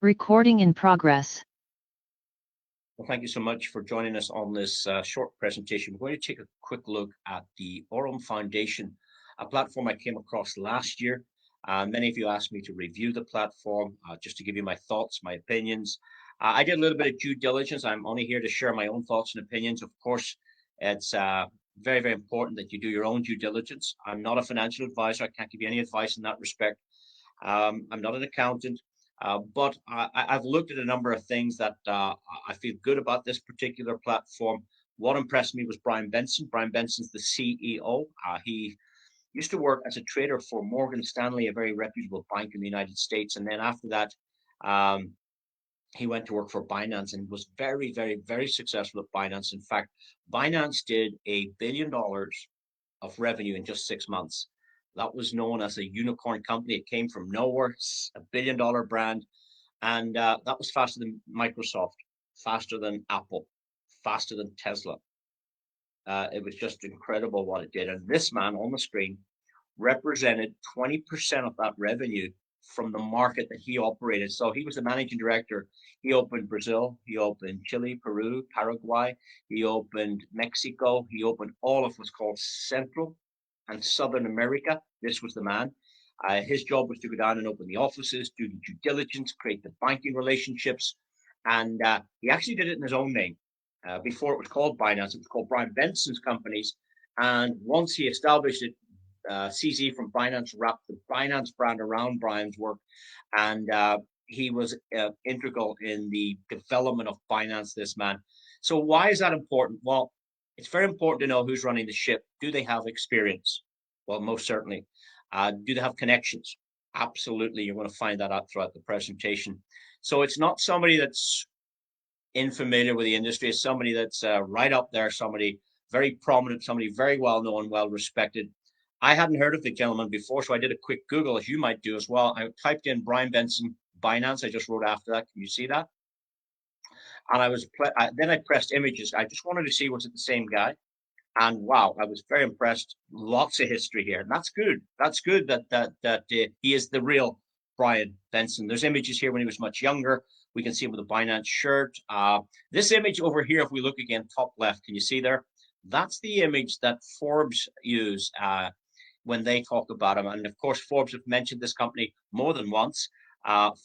Recording in progress. Well, thank you so much for joining us on this short presentation. We're going to take a quick look at the Aurum Foundation, a platform I came across last year. Many of you asked me to review the platform, just to give you my thoughts, my opinions. I did a little bit of due diligence. I'm only here to share my own thoughts and opinions. Of course, it's very, very important that you do your own due diligence. I'm not a financial advisor. I can't give you any advice in that respect. I'm not an accountant. But I've looked at a number of things that I feel good about this particular platform. What impressed me was Brian Benson. Brian Benson's the CEO. He used to work as a trader for Morgan Stanley, a very reputable bank in the United States. And then after that, um, he went to work for Binance and was very, very, very successful at Binance. In fact, Binance did $1 billion of revenue in just 6 months. That was known as a unicorn company. It came from nowhere, $1 billion brand. And that was faster than Microsoft, faster than Apple, faster than Tesla. It was just incredible what it did. And this man on the screen represented 20% of that revenue from the market that he operated. So he was the managing director. He opened Brazil, he opened Chile, Peru, Paraguay, he opened Mexico, he opened all of what's called Central and Southern America. This was the man. His job was to go down and open the offices, do the due diligence, create the banking relationships. And he actually did it in his own name. Before it was called Binance, it was called Brian Benson's Companies. And once he established it, CZ from Binance wrapped the Binance brand around Brian's work. And he was integral in the development of Binance, this man. So why is that important? Well, it's very important to know who's running the ship. Do they have experience? Well, most certainly. Do they have connections? Absolutely. You're going to find that out throughout the presentation. So it's not somebody that's unfamiliar with the industry. It's somebody that's right up there, somebody very prominent, somebody very well known, well respected. I hadn't heard of the gentleman before, so I did a quick Google, as you might do as well. I typed in Brian Benson Binance. I just wrote after that. Can you see that? And then I pressed images. I just wanted to see, was it the same guy? And wow, I was very impressed. Lots of history here. And that's good. That's good that he is the real Brian Benson. There's images here when he was much younger. We can see him with a Binance shirt. This image over here, if we look again, top left, can you see there? That's the image that Forbes use when they talk about him. And of course, Forbes have mentioned this company more than once.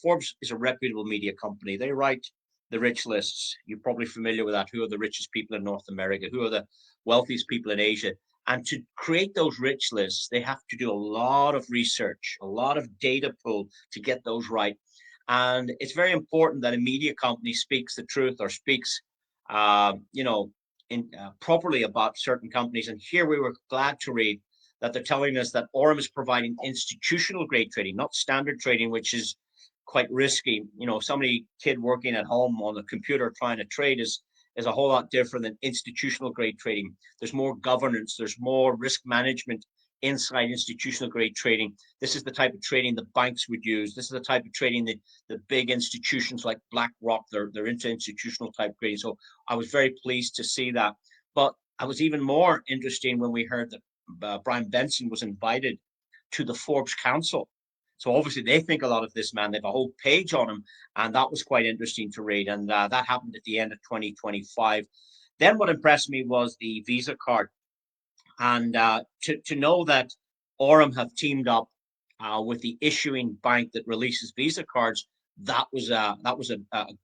Forbes is a reputable media company. They write the rich lists. You're probably familiar with that. Who are the richest people in North America? Who are the wealthiest people in Asia? And to create those rich lists, they have to do a lot of research, a lot of data pull to get those right. And it's very important that a media company speaks the truth or speaks, properly about certain companies. And here we were glad to read that they're telling us that Aurum is providing institutional grade trading, not standard trading, which is quite risky. Somebody kid working at home on the computer trying to trade is a whole lot different than institutional grade trading. There's more governance, there's more risk management inside institutional grade trading. This is the type of trading the banks would use. This is the type of trading that the big institutions like BlackRock, they're into institutional type trading. So I was very pleased to see that. But I was even more interested when we heard that Brian Benson was invited to the Forbes Council. So obviously they think a lot of this man. They have a whole page on him, and that was quite interesting to read. And that happened at the end of 2025. Then what impressed me was the Visa card, and to know that Aurum have teamed up with the issuing bank that releases Visa cards. That was a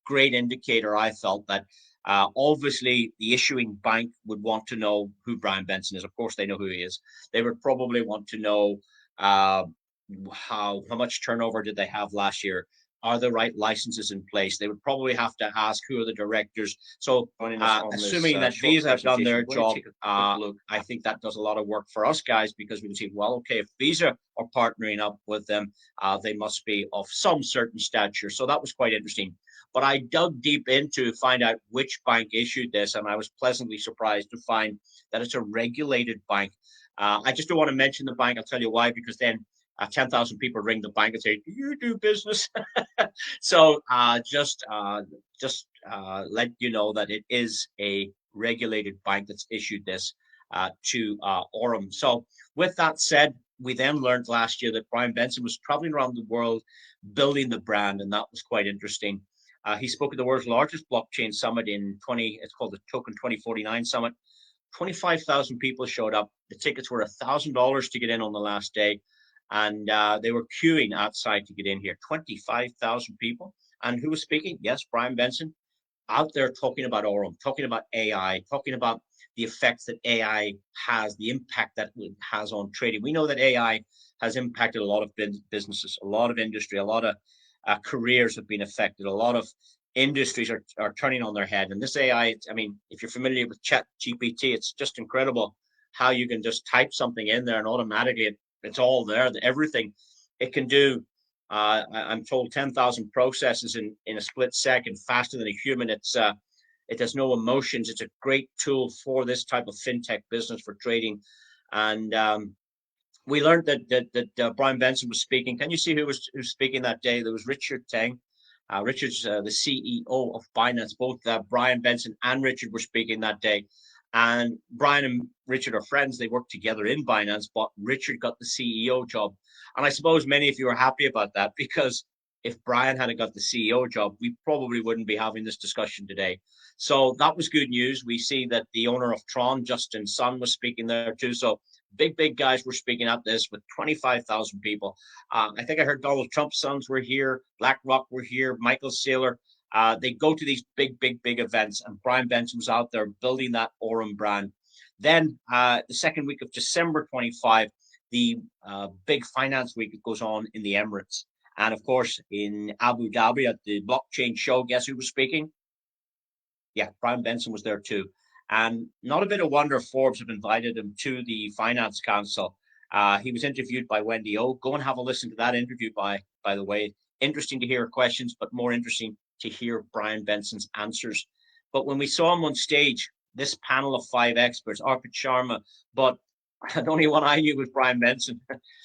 great indicator. I felt that obviously the issuing bank would want to know who Brian Benson is. Of course, they know who he is. They would probably want to know how much turnover did they have last year? Are the right licenses in place? They would probably have to ask who are the directors. So assuming that Visa have done their job, I think that does a lot of work for us guys, because we can see, well, okay, if Visa are partnering up with them, they must be of some certain stature. So that was quite interesting. But I dug deep into find out which bank issued this, and I was pleasantly surprised to find that it's a regulated bank. I just don't want to mention the bank. I'll tell you why, because then 10,000 people ring the bank and say, "Do you do business?" So just let you know that it is a regulated bank that's issued this to Aurum. So with that said, we then learned last year that Brian Benson was traveling around the world building the brand, and that was quite interesting. He spoke at the world's largest blockchain summit it's called the Token 2049 Summit. 25,000 people showed up. The tickets were $1,000 to get in on the last day, and they were queuing outside to get in here. 25,000 people. And who was speaking? Yes, Brian Benson, out there talking about Aurum, talking about AI, talking about the effects that AI has, the impact that it has on trading. We know that AI has impacted a lot of businesses, a lot of industry, a lot of careers have been affected. A lot of industries are turning on their head. And this AI, I mean, if you're familiar with Chat GPT, it's just incredible how you can just type something in there and automatically it's all there, everything it can do. I'm told 10,000 processes in a split second, faster than a human. It has no emotions. It's a great tool for this type of fintech business for trading. And we learned that Brian Benson was speaking. Can you see who was speaking that day? There was Richard Teng. Richard's the CEO of Binance. Both Brian Benson and Richard were speaking that day. And Brian and Richard are friends. They work together in Binance, but Richard got the CEO job. And I suppose many of you are happy about that, because if Brian hadn't got the CEO job, we probably wouldn't be having this discussion today. So that was good news. We see that the owner of Tron, Justin Sun, was speaking there too. So big guys were speaking at this with 25,000 people. I think I heard Donald Trump's sons were here, BlackRock were here, Michael Saylor. They go to these big events, and Brian Benson was out there building that Aurum brand. Then the second week of December 25, the big finance week goes on in the Emirates. And of course, in Abu Dhabi at the blockchain show, guess who was speaking? Yeah, Brian Benson was there too. And not a bit of wonder Forbes have invited him to the Finance Council. He was interviewed by Wendy O. Go and have a listen to that interview, by the way. Interesting to hear her questions, but more interesting to hear Brian Benson's answers. But when we saw him on stage, this panel of 5 experts, Arpit Sharma, but the only one I knew was Brian Benson.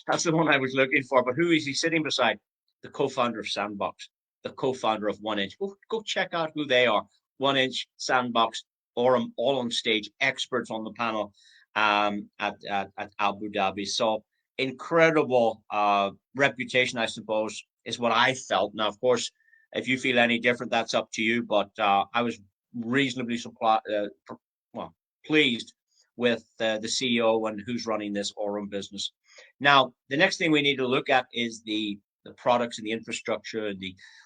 That's the one I was looking for. But who is he sitting beside? The co-founder of Sandbox, the co-founder of 1inch. Go check out who they are. 1inch, Sandbox, Aurum, all on stage, experts on the panel at Abu Dhabi. So incredible reputation, I suppose, is what I felt. Now, of course, if you feel any different, that's up to you. But I was reasonably pleased with the CEO and who's running this Aurum business. Now, the next thing we need to look at is the products and the infrastructure,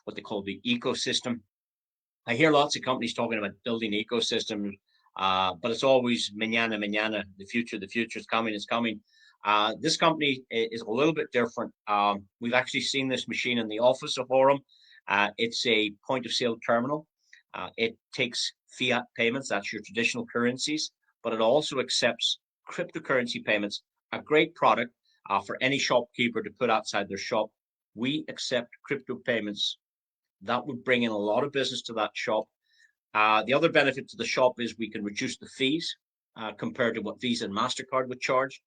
what they call the ecosystem. I hear lots of companies talking about building ecosystems, but it's always mañana. The future is coming. It's coming. This company is a little bit different. We've actually seen this machine in the office of Aurum. It's a point of sale terminal. It takes fiat payments, that's your traditional currencies, but it also accepts cryptocurrency payments. A great product for any shopkeeper to put outside their shop. We accept crypto payments. That would bring in a lot of business to that shop. The other benefit to the shop is we can reduce the fees compared to what Visa and MasterCard would charge.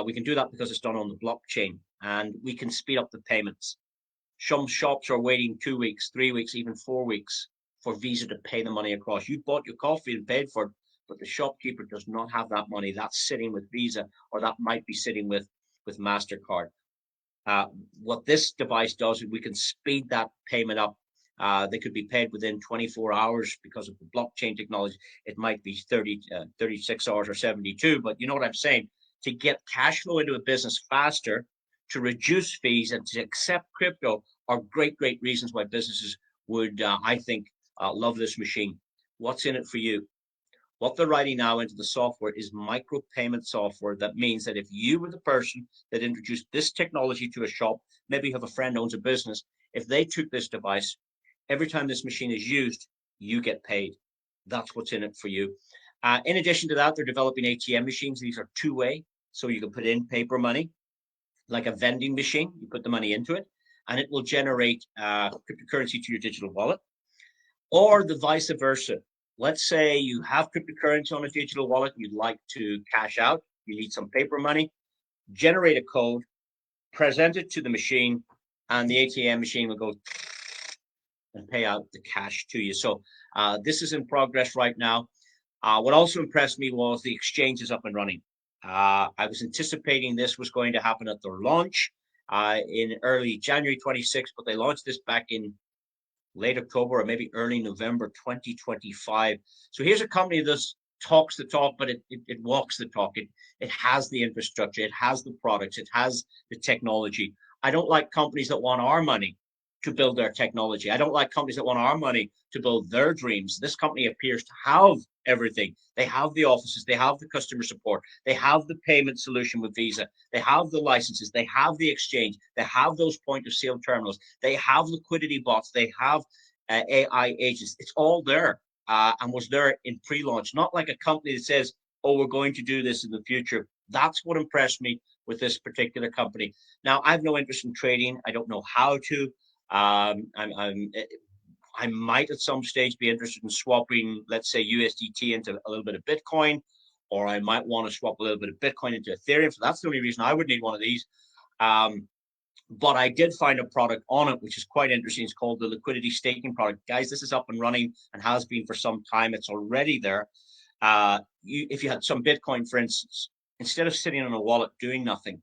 We can do that because it's done on the blockchain, and we can speed up the payments. Some shops are waiting 2 weeks, 3 weeks, even 4 weeks for Visa to pay the money across. You bought your coffee and paid for it, but the shopkeeper does not have that money. That's sitting with Visa, or that might be sitting with MasterCard. What this device does is we can speed that payment up. They could be paid within 24 hours because of the blockchain technology. It might be 36 hours or 72, but you know what I'm saying? To get cash flow into a business faster, to reduce fees, and to accept crypto are great reasons why businesses would, I think, love this machine. What's in it for you? What they're writing now into the software is micropayment software. That means that if you were the person that introduced this technology to a shop, maybe you have a friend owns a business, if they took this device, every time this machine is used, you get paid. That's what's in it for you. In addition to that, they're developing ATM machines. These are two-way, so you can put in paper money, like a vending machine. You put the money into it, and it will generate cryptocurrency to your digital wallet, or the vice versa. Let's say you have cryptocurrency on a digital wallet, you'd like to cash out, you need some paper money, generate a code, present it to the machine, and the ATM machine will go and pay out the cash to you. So this is in progress right now. What also impressed me was the exchange is up and running. I was anticipating this was going to happen at their launch. in early January 26, but they launched this back in late October or maybe early November 2025. So here's a company that talks the talk, but it walks the talk. It has the infrastructure, it has the products, it has the technology. I don't like companies that want our money to build their technology. I don't like companies that want our money to build their dreams. This company appears to have everything. They have the offices, they have the customer support, they have the payment solution with Visa, they have the licenses, they have the exchange, they have those point of sale terminals, they have liquidity bots, they have AI agents. It's all there and was there in pre-launch, not like a company that says, oh, we're going to do this in the future. That's what impressed me with this particular company. Now, I have no interest in trading. I don't know how to. I might at some stage be interested in swapping, let's say, USDT into a little bit of Bitcoin, or I might want to swap a little bit of Bitcoin into Ethereum. So that's the only reason I would need one of these. But I did find a product on it, which is quite interesting. It's called the liquidity staking product. Guys, this is up and running and has been for some time. It's already there. If you had some Bitcoin, for instance, instead of sitting on a wallet doing nothing,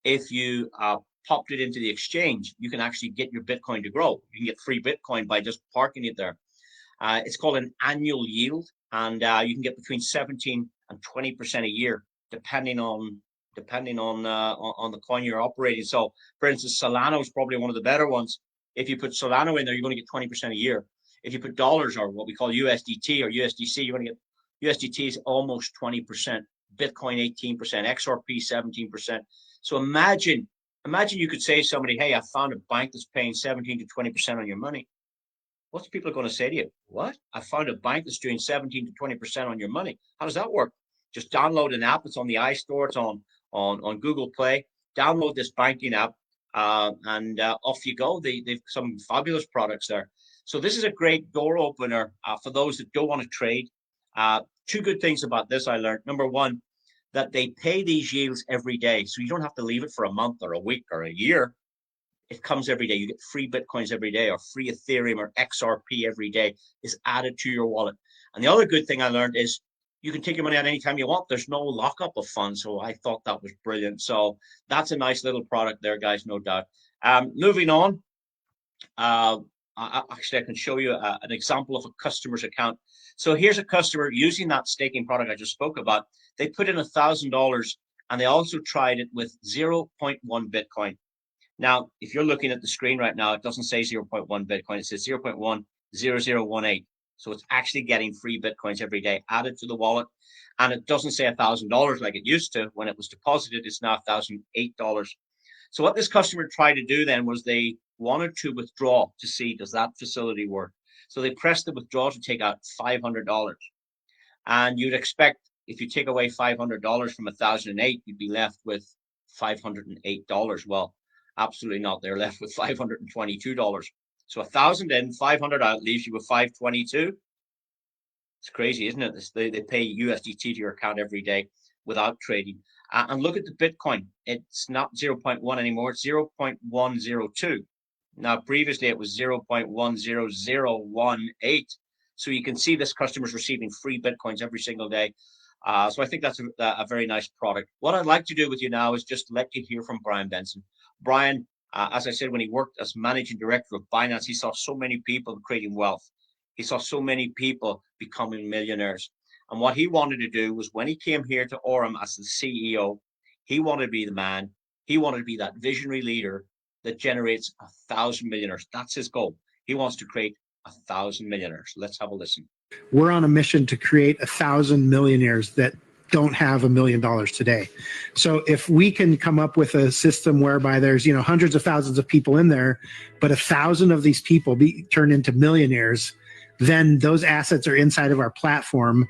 if you popped it into the exchange, you can actually get your Bitcoin to grow. You can get free Bitcoin by just parking it there. It's called an annual yield, and you can get between 17 and 20% a year, depending on the coin you're operating. So, for instance, Solana is probably one of the better ones. If you put Solana in there, you're going to get 20% a year. If you put dollars or what we call USDT or USDC, you're going to get USDT is almost 20%, Bitcoin 18%, XRP 17%. So imagine you could say to somebody, hey, I found a bank that's paying 17 to 20% on your money. What's people going to say to you? What? I found a bank that's doing 17 to 20% on your money. How does that work? Just download an app. It's on the iStore. It's on Google Play. Download this banking app, and off you go. They've some fabulous products there. So this is a great door opener for those that don't want to trade. Two good things about this I learned. Number one, that they pay these yields every day. So you don't have to leave it for a month or a week or a year. It comes every day. You get free Bitcoins every day, or free Ethereum or XRP every day is added to your wallet. And the other good thing I learned is you can take your money out anytime you want. There's no lockup of funds. So I thought that was brilliant. So that's a nice little product there, guys, no doubt. Moving on. Actually, I can show you an example of a customer's account. So here's a customer using that staking product I just spoke about. They put in $1,000 and they also tried it with 0.1 Bitcoin. Now, if you're looking at the screen right now, it doesn't say 0.1 Bitcoin. It says 0.10018. So it's actually getting free Bitcoins every day added to the wallet. And it doesn't say $1,000 like it used to. When it was deposited, it's now $1,008. So what this customer tried to do then was they wanted to withdraw to see, does that facility work? So they pressed the withdraw to take out $500. And you'd expect if you take away $500 from 1,008, you'd be left with $508. Well, absolutely not. They're left with $522. So 1,000 in, 500 out leaves you with 522. It's crazy, isn't it? They pay USDT to your account every day without trading. And look at the Bitcoin. It's not 0.1 anymore. It's 0.102. Now, previously it was 0.10018. So you can see this customer's receiving free Bitcoins every single day. So I think that's a very nice product. What I'd like to do with you now is just let you hear from Brian Benson. Brian, as I said, when he worked as managing director of Binance, he saw so many people creating wealth. He saw so many people becoming millionaires. And what he wanted to do was when he came here to Aurum as the CEO, he wanted to be the man. He wanted to be that visionary leader that generates 1,000 millionaires. That's his goal. He wants to create 1,000 millionaires. Let's have a listen. We're on a mission to create 1,000 millionaires that don't have $1 million today. So if we can come up with a system whereby there's, hundreds of thousands of people in there, but 1,000 of these people be turned into millionaires, then those assets are inside of our platform.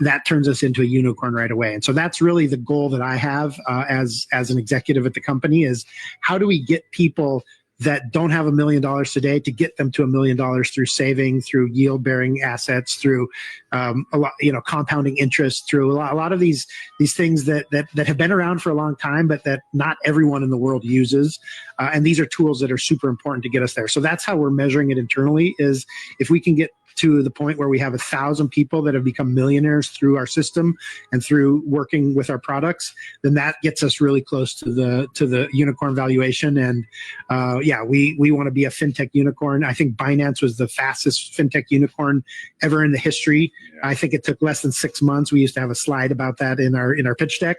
That turns us into a unicorn right away. And so that's really the goal that I have as an executive at the company is how do we get people that don't have $1 million today to get them to $1 million through saving, through yield-bearing assets, through a lot, compounding interest, through a lot of these things that have been around for a long time, but that not everyone in the world uses. And these are tools that are super important to get us there. So that's how we're measuring it internally. Is if we can get to the point where we have 1,000 people that have become millionaires through our system and through working with our products, then that gets us really close to the unicorn valuation. And yeah, we want to be a fintech unicorn. I think Binance was the fastest fintech unicorn ever in the history. Yeah. I think it took less than 6 months. We used to have a slide about that in our pitch deck.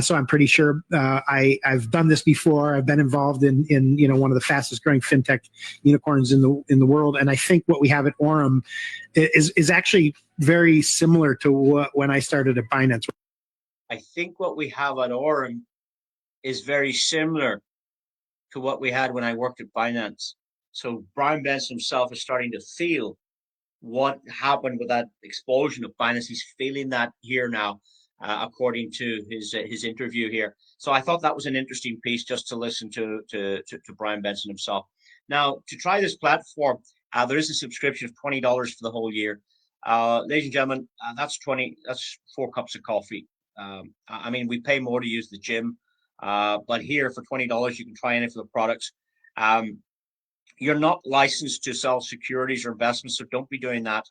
So I'm pretty sure I've done this before. I've been involved in one of the fastest growing fintech unicorns in the world. And I think what we have at Aurum is actually very similar to when I started at Binance. I think what we have at Aurum is very similar to what we had when I worked at Binance. So Brian Benson himself is starting to feel what happened with that explosion of Binance. He's feeling that here now, according to his interview here. So I thought that was an interesting piece just to listen to Brian Benson himself. Now, to try this platform, there is a subscription of $20 for the whole year. Ladies and gentlemen, that's 4 cups of coffee. I mean, we pay more to use the gym, but here for $20, you can try any of the products. You're not licensed to sell securities or investments, so don't be doing that.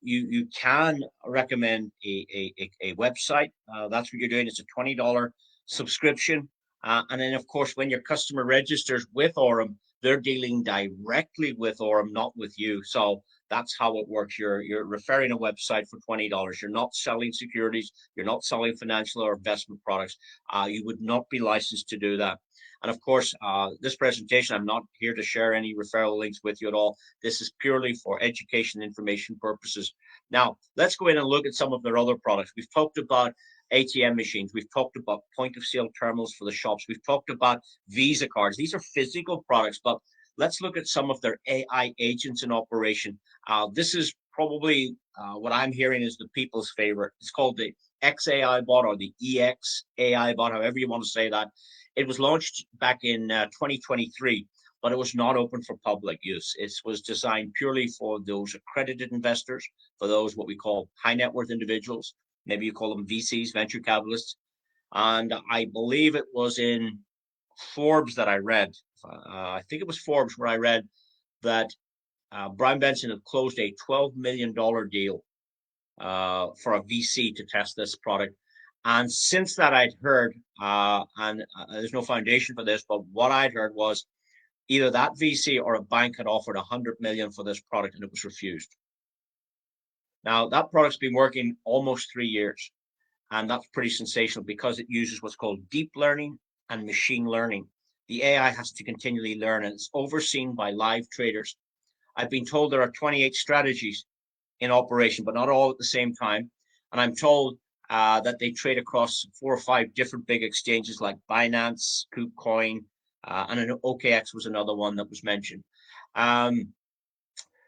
You can recommend a website. That's what you're doing. It's a $20 subscription. And then, of course, when your customer registers with Aurum, they're dealing directly with Aurum, not with you. So that's how it works. You're referring a website for $20. You're not selling securities. You're not selling financial or investment products. You would not be licensed to do that. And of course, this presentation, I'm not here to share any referral links with you at all. This is purely for education and information purposes. Now, let's go in and look at some of their other products. We've talked about ATM machines. We've talked about point of sale terminals for the shops. We've talked about Visa cards. These are physical products, but let's look at some of their AI agents in operation. This is probably what I'm hearing is the people's favorite. It's called the XAI bot or the EXAI bot, however you want to say that. It was launched back in 2023, but it was not open for public use. It was designed purely for those accredited investors, for those what we call high net worth individuals. Maybe you call them VCs, venture capitalists. And I believe it was in Forbes that I read. I think it was Forbes where I read that Brian Benson had closed a $12 million deal for a VC to test this product. And since that, I'd heard, and there's no foundation for this, but what I'd heard was either that VC or a bank had offered $100 million for this product and it was refused. Now, that product's been working almost 3 years, and that's pretty sensational because it uses what's called deep learning and machine learning. The AI has to continually learn, and it's overseen by live traders. I've been told there are 28 strategies in operation, but not all at the same time. And I'm told that they trade across 4 or 5 different big exchanges like Binance, KuCoin, and an OKX was another one that was mentioned.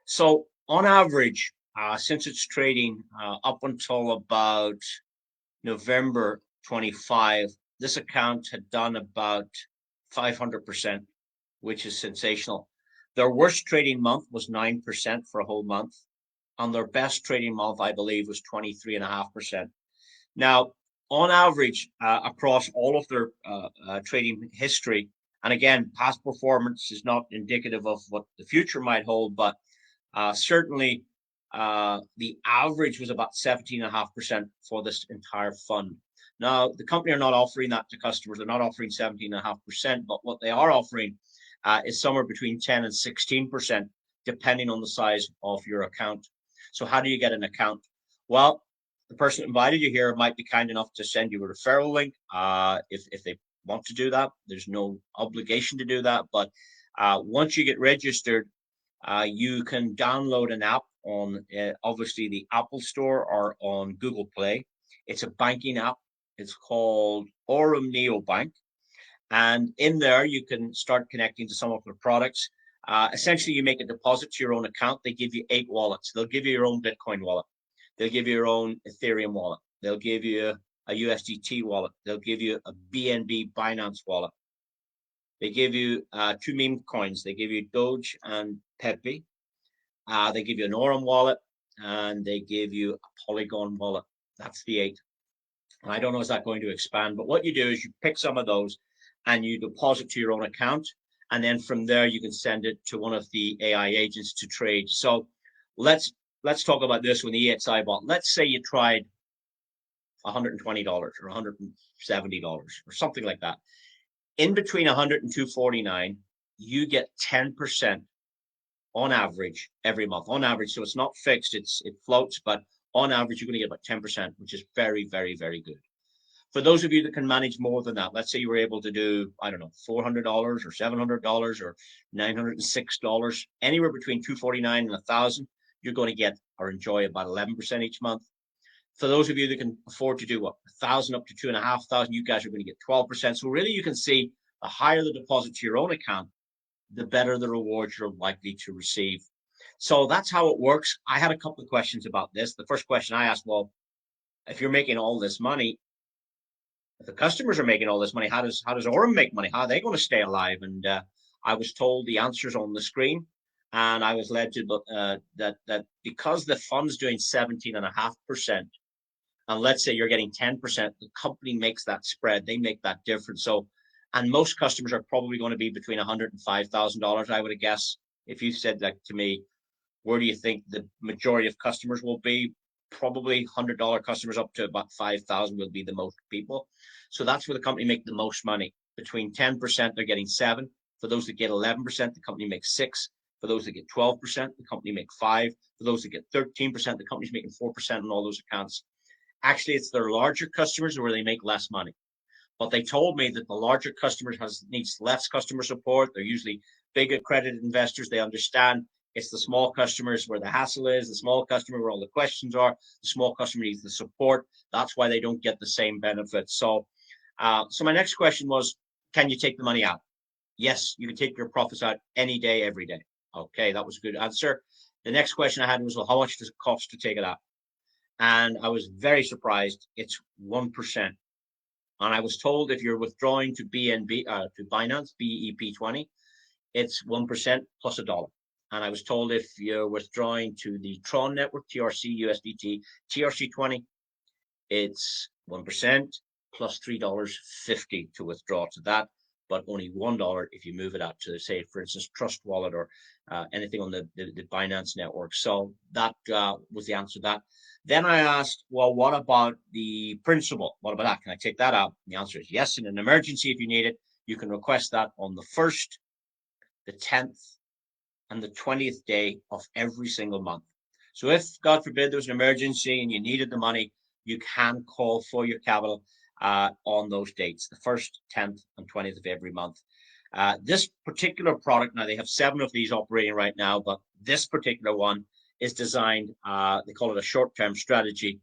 So on average, since it's trading up until about November 25, this account had done about 500%, which is sensational. Their worst trading month was 9% for a whole month. And their best trading month, I believe, was 23.5%. Now, on average, across all of their trading history, and again, past performance is not indicative of what the future might hold, but certainly the average was about 17.5% for this entire fund. Now, the company are not offering that to customers. They're not offering 17.5%, but what they are offering is somewhere between 10 and 16%, depending on the size of your account. So how do you get an account? Well, the person who invited you here might be kind enough to send you a referral link if they want to do that. There's no obligation to do that. But once you get registered, you can download an app on obviously the Apple Store or on Google Play. It's a banking app. It's called Aurum Neobank. And in there, you can start connecting to some of their products. Essentially, you make a deposit to your own account. They give you 8 wallets. They'll give you your own Bitcoin wallet. They'll give you your own Ethereum wallet. They'll give you a USDT wallet. They'll give you a BNB Binance wallet. They give you 2 meme coins. They give you Doge and Pepe. They give you an Aurum wallet, and they give you a Polygon wallet. That's the 8. And I don't know, is that going to expand? But what you do is you pick some of those and you deposit to your own account. And then from there, you can send it to one of the AI agents to trade. So Let's talk about this with the EXI bot. Let's say you tried $120 or $170 or something like that. In between 100 and 249, you get 10% on average every month. On average, so it's not fixed, it floats, but on average, you're going to get about 10%, which is very, very, very good. For those of you that can manage more than that, let's say you were able to do, I don't know, $400 or $700 or $906, anywhere between 249 and 1,000, you're going to get or enjoy about 11% each month. For those of you that can afford to do what, 1,000 up to 2,500, you guys are going to get 12%. So really, you can see the higher the deposit to your own account, the better the rewards you're likely to receive. So that's how it works. I had a couple of questions about this. The first question I asked, well, if you're making all this money, if the customers are making all this money, how does Aurum make money? How are they going to stay alive? And I was told the answers on the screen, and I was led to that because the fund's doing 17.5%, and let's say you're getting 10%, the company makes that spread. They make that difference. So, and most customers are probably going to be between $100 and $5,000, I would guess. If you said that to me, where do you think the majority of customers will be? Probably $100 customers up to about 5,000 will be the most people. So that's where the company make the most money. Between 10%, they're getting 7. For those that get 11%, the company makes 6. For those that get 12%, the company makes 5. For those that get 13%, the company's making 4% on all those accounts. Actually, it's their larger customers where they make less money. But they told me that the larger customers needs less customer support. They're usually big accredited investors. They understand it's the small customers where the hassle is, the small customer where all the questions are, the small customer needs the support. That's why they don't get the same benefits. So my next question was, can you take the money out? Yes, you can take your profits out any day, every day. Okay, that was a good answer. The next question I had was, well, how much does it cost to take it out? And I was very surprised. It's 1%. And I was told if you're withdrawing to BNB, to Binance, BEP20, it's 1% plus $1. And I was told if you're withdrawing to the Tron network, TRC, USDT, TRC20, it's 1% plus $3.50 to withdraw to that, but only $1 if you move it out to, say, for instance, Trust Wallet or anything on the Binance network. So that was the answer to that. Then I asked, well, what about the principal? What about that? Can I take that out? And the answer is yes. In an emergency, if you need it, you can request that on the 1st, the 10th, and the 20th day of every single month. So if, God forbid, there was an emergency and you needed the money, you can call for your capital on those dates, the 1st, 10th, and 20th of every month. This particular product, now they have 7 of these operating right now, but this particular one is designed, they call it a short-term strategy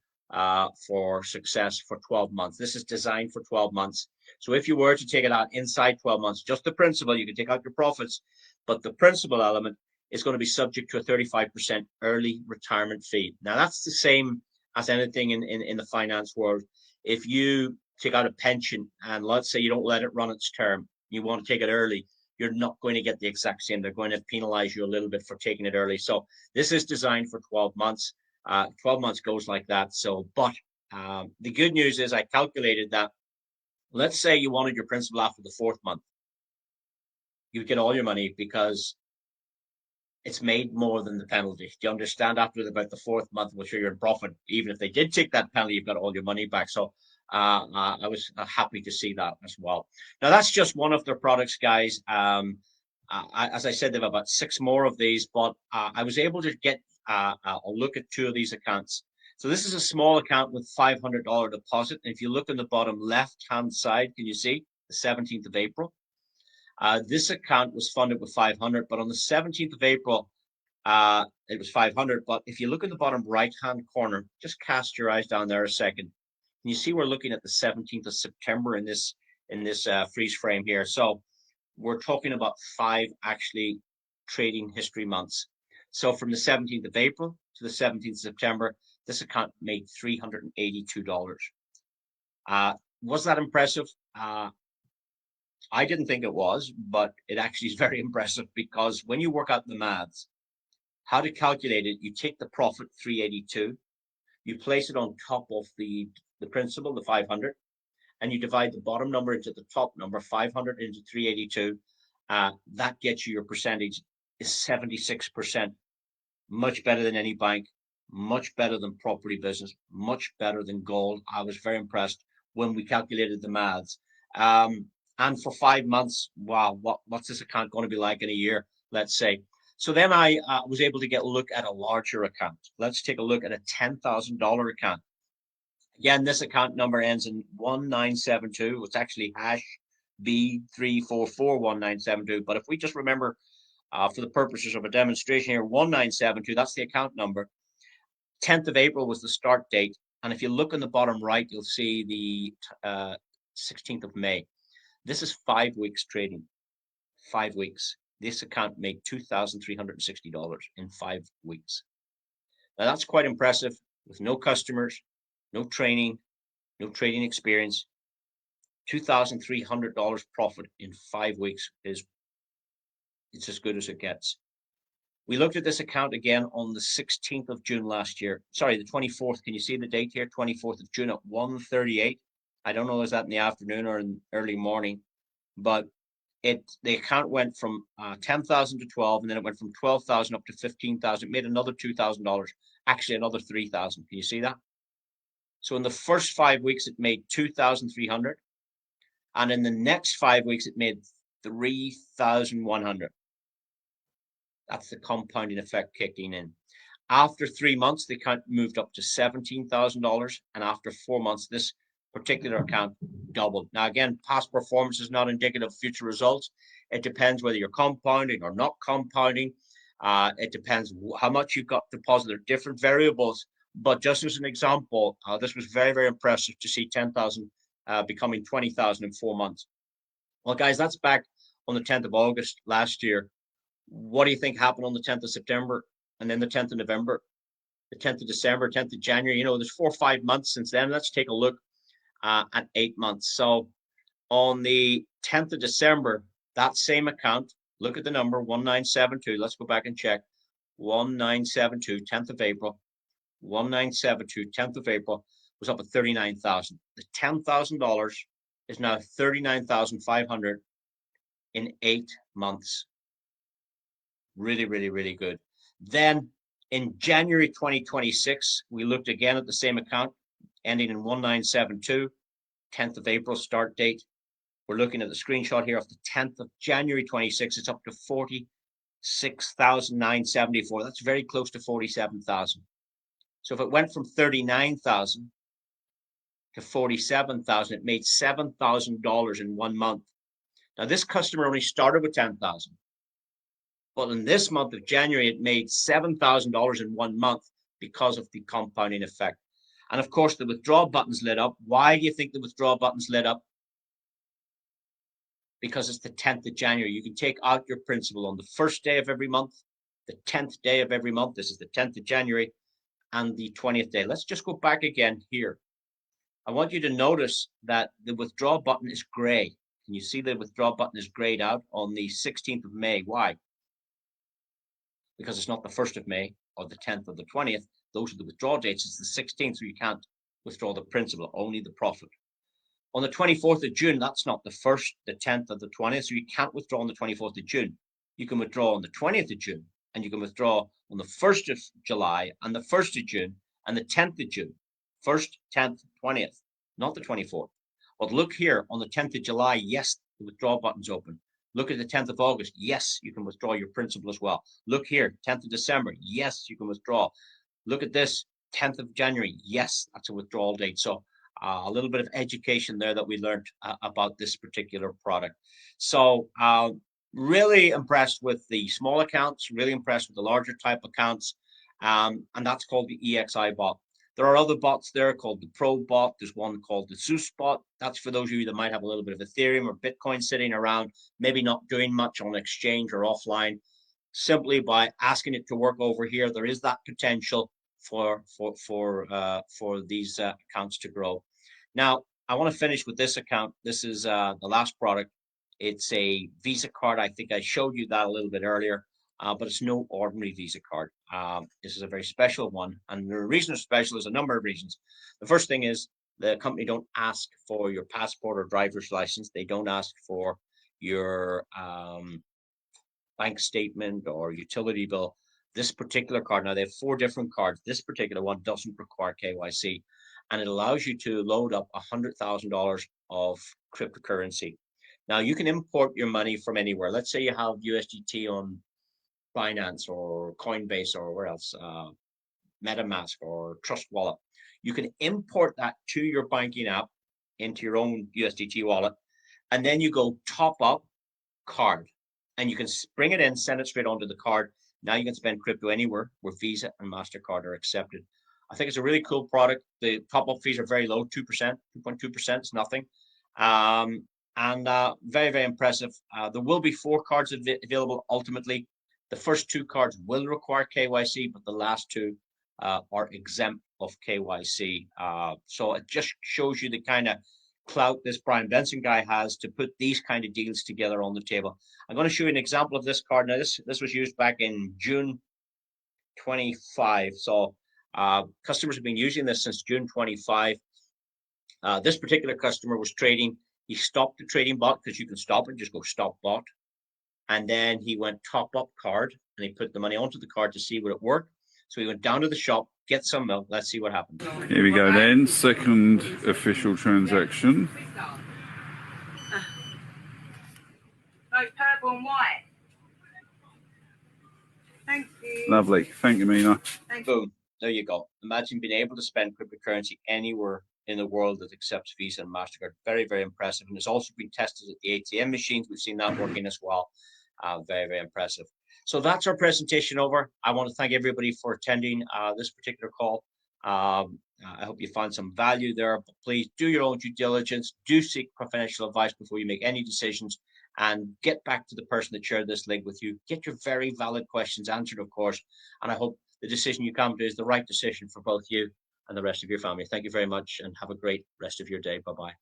for success for 12 months. This is designed for 12 months. So if you were to take it out inside 12 months, just the principal, you can take out your profits, but the principal element is going to be subject to a 35% early retirement fee. Now, that's the same as anything in the finance world. If you take out a pension and let's say you don't let it run its term, you want to take it early, you're not going to get the exact same. They're going to penalize you a little bit for taking it early. So this is designed for 12 months. 12 months goes like that. So, but the good news is I calculated that, let's say you wanted your principal after the 4th month, you would get all your money because it's made more than the penalty. Do you understand? After about the 4th month, we'll show you're in profit. Even if they did take that penalty, you've got all your money back. So I was happy to see that as well. Now, that's just one of their products, guys. As I said, they have about 6 more of these, but I was able to get a look at 2 of these accounts. So this is a small account with $500 deposit. And if you look on the bottom left-hand side, can you see the 17th of April? This account was funded with 500, but on the 17th of April, it was 500. But if you look in the bottom right-hand corner, just cast your eyes down there a second. And you see we're looking at the 17th of September in this freeze frame here. So we're talking about 5 actually trading history months. So from the 17th of April to the 17th of September, this account made $382. Was that impressive? I didn't think it was, but it actually is very impressive because when you work out the maths, how to calculate it, you take the profit 382, you place it on top of the principal, the 500, and you divide the bottom number into the top number, 500 into 382. That gets you your percentage is 76%. much better than any bank, much better than property business, much better than gold. I was very impressed when we calculated the maths. And for 5 months, wow, what's this account going to be like in a year, let's say? So then I was able to get a look at a larger account. Let's take a look at a $10,000 account. Again, this account number ends in 1972. It's actually hash B3441972. But if we just remember, for the purposes of a demonstration here, 1972, that's the account number. 10th of April was the start date. And if you look in the bottom right, you'll see the 16th of May. This is 5 weeks trading. 5 weeks. This account made $2,360 in 5 weeks. Now that's quite impressive with no customers, no training, no trading experience. $2,300 profit in 5 weeks it's as good as it gets. We looked at this account again on the 16th of June last year. Sorry, the 24th. Can you see the date here? 24th of June at 1:38. I don't know, is that in the afternoon or in early morning, but the account went from 10,000 to 12, and then it went from 12,000 up to 15,000. It made another $2,000, actually another 3,000. Can you see that? So in the first 5 weeks, it made 2,300, and in the next 5 weeks, it made 3,100. That's the compounding effect kicking in. After 3 months, the account moved up to $17,000, and after 4 months, this particular account doubled. Now, again, past performance is not indicative of future results. It depends whether you're compounding or not compounding. It depends how much you've got deposited. There are different variables, but just as an example, this was very, very impressive to see 10,000 becoming 20,000 in 4 months. Well, guys, that's back on the 10th of August last year. What do you think happened on the 10th of September, and then the 10th of November, the 10th of December, 10th of January? You know, there's 4 or 5 months since then. Let's take a look at 8 months. So on the 10th of December, that same account, look at the number 1972. Let's go back and check. 1972, 10th of April, 1972, 10th of April was up at 39,000. The $10,000 is now 39,500 in 8 months. Really, really, really good. Then in January 2026, we looked again at the same account ending in 1972, 10th of April start date. We're looking at the screenshot here of the 10th of January 26. It's up to 46,974. That's very close to 47,000. So if it went from 39,000 to 47,000, it made $7,000 in 1 month. Now this customer only started with 10,000. But in this month of January, it made $7,000 in 1 month because of the compounding effect. And of course, the withdraw buttons lit up. Why do you think the withdraw buttons lit up? Because it's the 10th of January. You can take out your principal on the first day of every month, the 10th day of every month. This is the 10th of January, and the 20th day. Let's just go back again here. I want you to notice that the withdraw button is gray. Can you see the withdraw button is grayed out on the 16th of May? Why? Because it's not the 1st of May or the 10th or the 20th. Those are the withdrawal dates. It's the 16th, so you can't withdraw the principal, only the profit. On the 24th of June, that's not the 1st, the 10th, or the 20th, so you can't withdraw on the 24th of June. You can withdraw on the 20th of June, and you can withdraw on the 1st of July, and the 1st of June, and the 10th of June. 1st, 10th, 20th, not the 24th. But look here, on the 10th of July, yes, the withdrawal button's open. Look at the 10th of August. Yes, you can withdraw your principal as well. Look here, 10th of December. Yes, you can withdraw. Look at this, 10th of January. Yes, that's a withdrawal date. So a little bit of education there that we learned about this particular product. So really impressed with the small accounts, really impressed with the larger type accounts. And that's called the EXI bot. There are other bots there called the Pro bot. There's one called the Zeus bot. That's for those of you that might have a little bit of Ethereum or Bitcoin sitting around, maybe not doing much on exchange or offline. Simply by asking it to work over here, there is that potential for these accounts to grow. Now, I want to finish with this account. This is the last product. It's a Visa card. I think I showed you that a little bit earlier. But it's no ordinary Visa card. This is a very special one. And the reason it's special is a number of reasons. The first thing is the company don't ask for your passport or driver's license. They don't ask for your bank statement or utility bill. this particular card. Now they have 4 different cards. This particular one doesn't require KYC, and it allows you to load up $100,000 of cryptocurrency. Now you can import your money from anywhere. Let's say you have USDT on Binance or Coinbase or where else, MetaMask or Trust Wallet. You can import that to your banking app into your own USDT wallet, and then you go top up card, and you can bring it in, send it straight onto the card. Now you can spend crypto anywhere where Visa and MasterCard are accepted. I think it's a really cool product. The top-up fees are very low, 2%, 2.2%, it's nothing. And very, very impressive. There will be 4 cards available ultimately. The first 2 cards will require KYC, but the last 2 are exempt of KYC. So it just shows you the kind of clout this Brian Benson guy has to put these kind of deals together on the table. I'm going to show you an example of this card. Now, this was used back in June 25. So customers have been using this since June 25. This particular customer was trading. He stopped the trading bot, because you can stop it, just go stop bot. And then he went top up card, and he put the money onto the card to see would it work. So he went down to the shop, get some milk. Let's see what happened. Here we go then, second official transaction. Both purple and white. Thank you. Lovely, thank you, Mina. Boom, there you go. Imagine being able to spend cryptocurrency anywhere in the world that accepts Visa and MasterCard. Very, very impressive. And it's also been tested at the ATM machines. We've seen that working as well. Very, very impressive. So that's our presentation over. I want to thank everybody for attending this particular call. I hope you find some value there, but please do your own due diligence. Do seek professional advice before you make any decisions, and get back to the person that shared this link with you. Get your very valid questions answered, of course. And I hope the decision you come to is the right decision for both you and the rest of your family. Thank you very much, and have a great rest of your day. Bye-bye.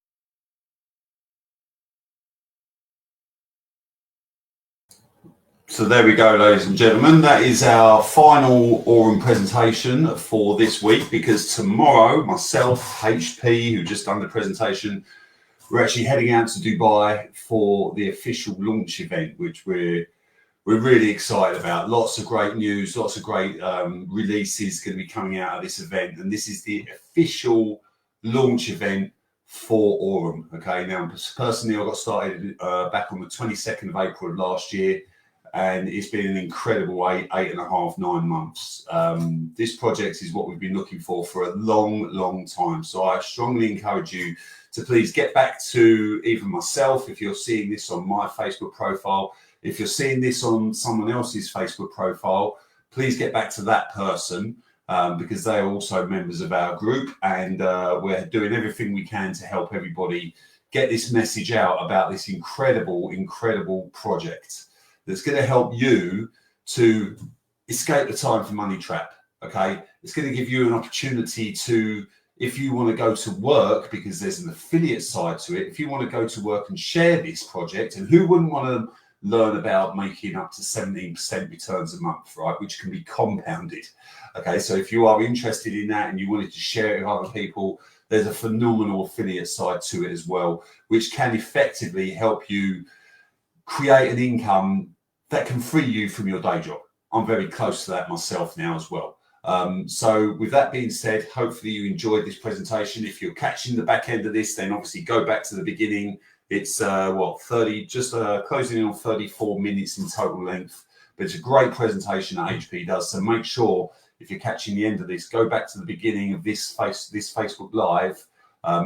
So there we go, ladies and gentlemen. That is our final Aurum presentation for this week, because tomorrow, myself, HP, who just done the presentation, we're actually heading out to Dubai for the official launch event, which we're really excited about. Lots of great news, lots of great releases going to be coming out of this event. And this is the official launch event for Aurum. Okay, now personally, I got started back on the 22nd of April of last year, and it's been an incredible 8.5, 9 months. This project is what we've been looking for a long, long time. So I strongly encourage you to please get back to even myself, if you're seeing this on my Facebook profile. If you're seeing this on someone else's Facebook profile, please get back to that person, because they are also members of our group, and we're doing everything we can to help everybody get this message out about this incredible, incredible project that's going to help you to escape the time for money trap. Okay, it's going to give you an opportunity to, if you want to go to work, because there's an affiliate side to it, if you want to go to work and share this project, and who wouldn't want to learn about making up to 17% returns a month, right, which can be compounded. Okay, so if you are interested in that and you wanted to share it with other people, there's a phenomenal affiliate side to it as well, which can effectively help you create an income that can free you from your day job. I'm very close to that myself now as well. So with that being said, hopefully you enjoyed this presentation. If you're catching the back end of this, then obviously go back to the beginning. It's closing in on 34 minutes in total length, but it's a great presentation that HP does. So make sure, if you're catching the end of this, go back to the beginning of this Facebook Live.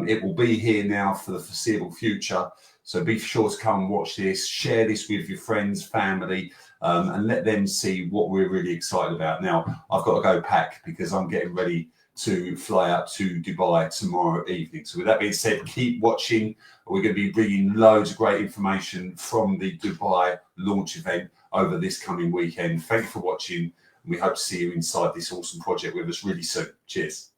It will be here now for the foreseeable future. So be sure to come and watch this, share this with your friends, family, and let them see what we're really excited about. Now, I've got to go pack because I'm getting ready to fly out to Dubai tomorrow evening. So with that being said, keep watching. We're going to be bringing loads of great information from the Dubai launch event over this coming weekend. Thank you for watching. And we hope to see you inside this awesome project with us really soon. Cheers.